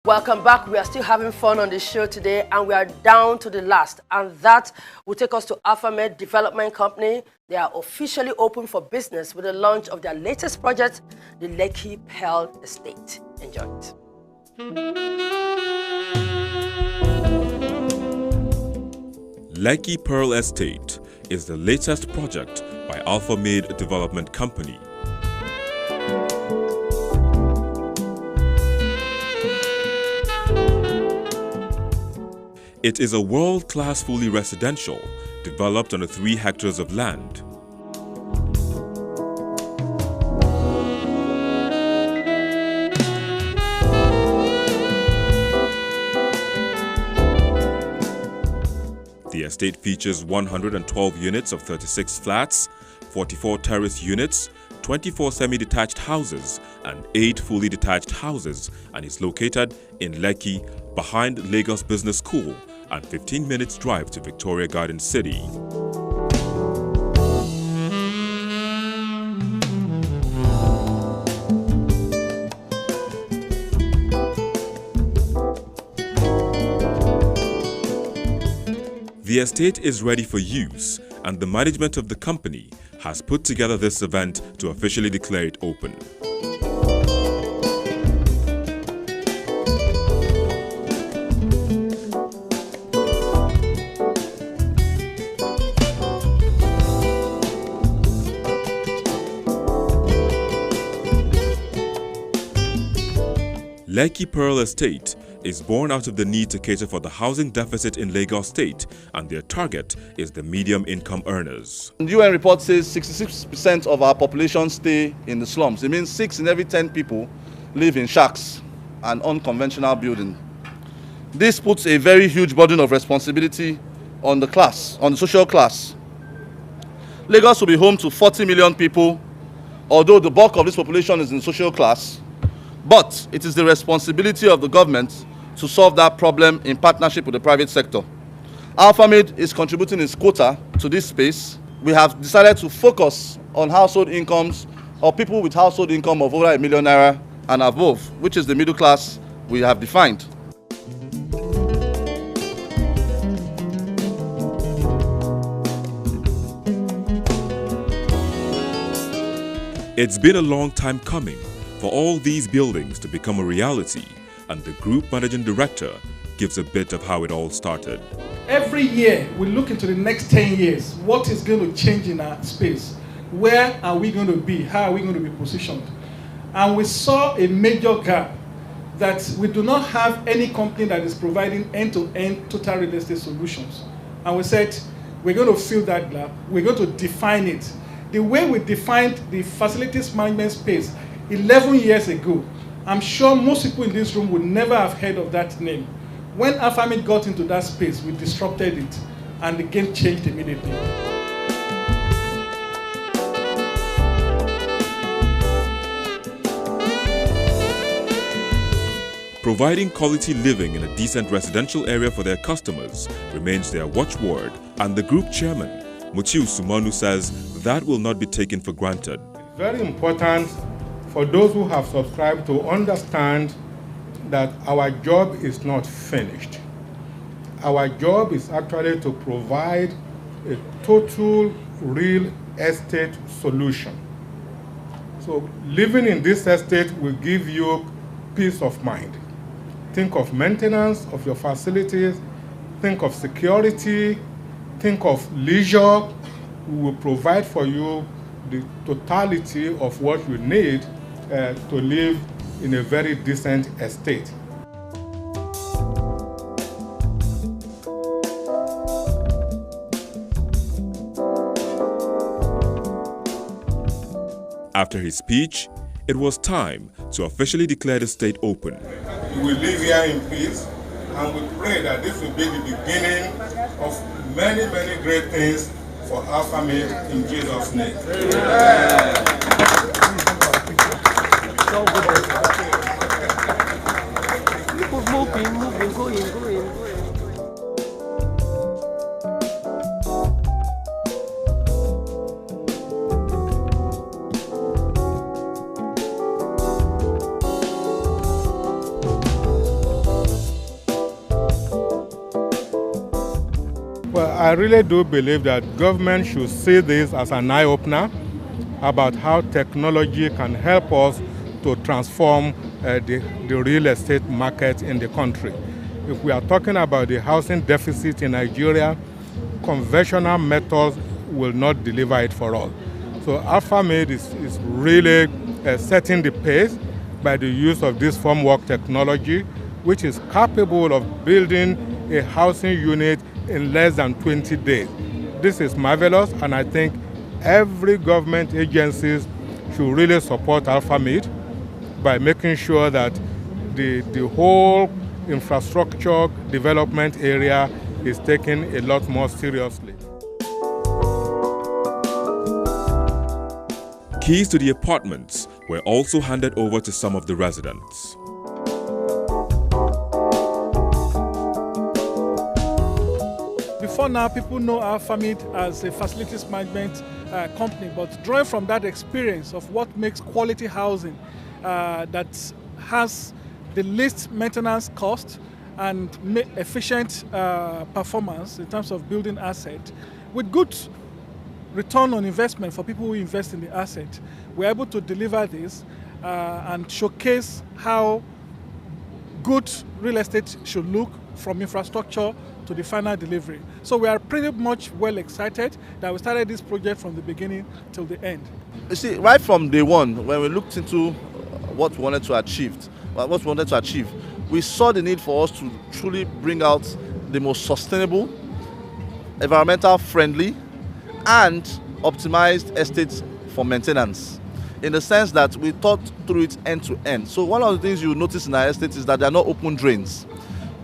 Welcome back. We are still having fun on the show today, and we are down to the last. And that will take us to AlphaMed Development Company. They are officially open for business with the launch of their latest project, the Lekki Pearl Estate. Enjoy it. Lekki Pearl Estate is the latest project by AlphaMed Development Company. It is a world-class fully residential, developed on 3 hectares of land. The estate features 112 units of 36 flats, 44 terrace units, 24 semi-detached houses and 8 fully detached houses, and is located in Lekki behind Lagos Business School and 15 minutes drive to Victoria Garden City. The estate is ready for use, and the management of the company has put together this event to officially declare it open. Lekki Pearl Estate is born out of the need to cater for the housing deficit in Lagos State, and their target is the medium income earners. The UN report says 66% of our population stay in the slums. It means 6 in every 10 people live in shacks and unconventional building. This puts a very huge burden of responsibility on the class, on the social class. Lagos will be home to 40 million people, although the bulk of this population is in social class. But it is the responsibility of the government to solve that problem in partnership with the private sector. AlphaMed is contributing its quota to this space. We have decided to focus on household incomes or people with household income of over ₦1 million and above, which is the middle class we have defined. It's been a long time coming for all these buildings to become a reality, and the group managing director gives a bit of how it all started. Every year we look into the next 10 years. What is going to change in our space? Where are we going to be? How are we going to be positioned? And we saw a major gap that we do not have any company that is providing end-to-end total real estate solutions. And we said, we're going to fill that gap. We're going to define it. The way we defined the facilities management space 11 years ago, I'm sure most people in this room would never have heard of that name. When AlphaMed got into that space, we disrupted it, and the game changed immediately. Providing quality living in a decent residential area for their customers remains their watchword, and the group chairman, Mutiu Sumanu, says that will not be taken for granted. Very important for those who have subscribed to understand that our job is not finished. Our job is actually to provide a total real estate solution. So living in this estate will give you peace of mind. Think of maintenance of your facilities, think of security, think of leisure. We will provide for you the totality of what you need to live in a very decent estate. After his speech, it was time to officially declare the estate open. You will live here in peace, and we pray that this will be the beginning of many, many great things for AlphaMed in Jesus' name. Amen. Moving, going. I really do believe that government should see this as an eye-opener about how technology can help us to transform the real estate market in the country. If we are talking about the housing deficit in Nigeria, conventional methods will not deliver it for all. So AlphaMate is really setting the pace by the use of this formwork technology, which is capable of building a housing unit in less than 20 days. This is marvelous, and I think every government agencies should really support AlphaMate by making sure that the whole infrastructure development area is taken a lot more seriously. Keys to the apartments were also handed over to some of the residents. Before now, people know AlphaMate as a facilities management company, but drawing from that experience of what makes quality housing that has the least maintenance cost and efficient performance in terms of building asset, with good return on investment for people who invest in the asset, we're able to deliver this and showcase how good real estate should look from infrastructure to the final delivery. So we are pretty much well excited that we started this project from the beginning till the end. You see, right from day one, when we looked into what we wanted to achieve, we saw the need for us to truly bring out the most sustainable, environmental friendly, and optimized estates for maintenance, in the sense that we thought through it end to end. So one of the things you notice in our estates is that there are no open drains.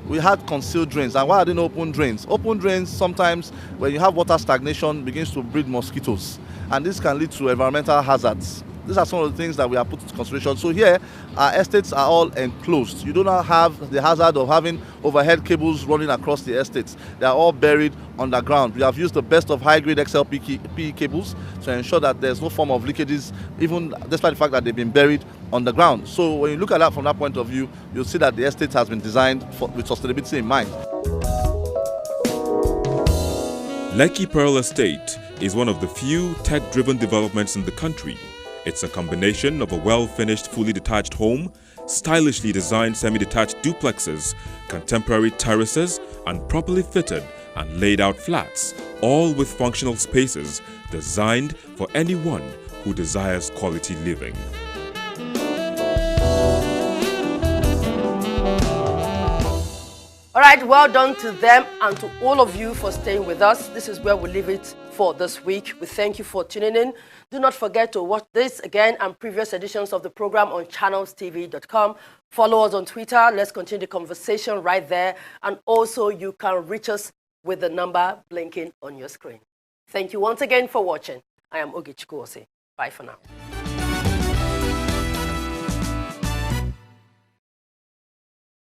We had concealed drains. And why are there no open drains? Open drains, sometimes when you have water stagnation, begins to breed mosquitoes, and this can lead to environmental hazards. These are some of the things that we have put into consideration. So here, our estates are all enclosed. You do not have the hazard of having overhead cables running across the estates. They are all buried underground. We have used the best of high-grade PE cables to ensure that there's no form of leakages, even despite the fact that they've been buried underground. So when you look at that from that point of view, you'll see that the estate has been designed with sustainability in mind. Lekki Pearl Estate is one of the few tech-driven developments in the country. It's a combination of a well-finished, fully detached home, stylishly designed semi-detached duplexes, contemporary terraces, and properly fitted and laid out flats, all with functional spaces designed for anyone who desires quality living. All right, well done to them and to all of you for staying with us. This is where we leave it for this week. We thank you for tuning in. Do not forget to watch this again and previous editions of the program on channelstv.com. Follow us on Twitter. Let's continue the conversation right there. And also, you can reach us with the number blinking on your screen. Thank you once again for watching. I am Ogichukwu Ose. Bye for now.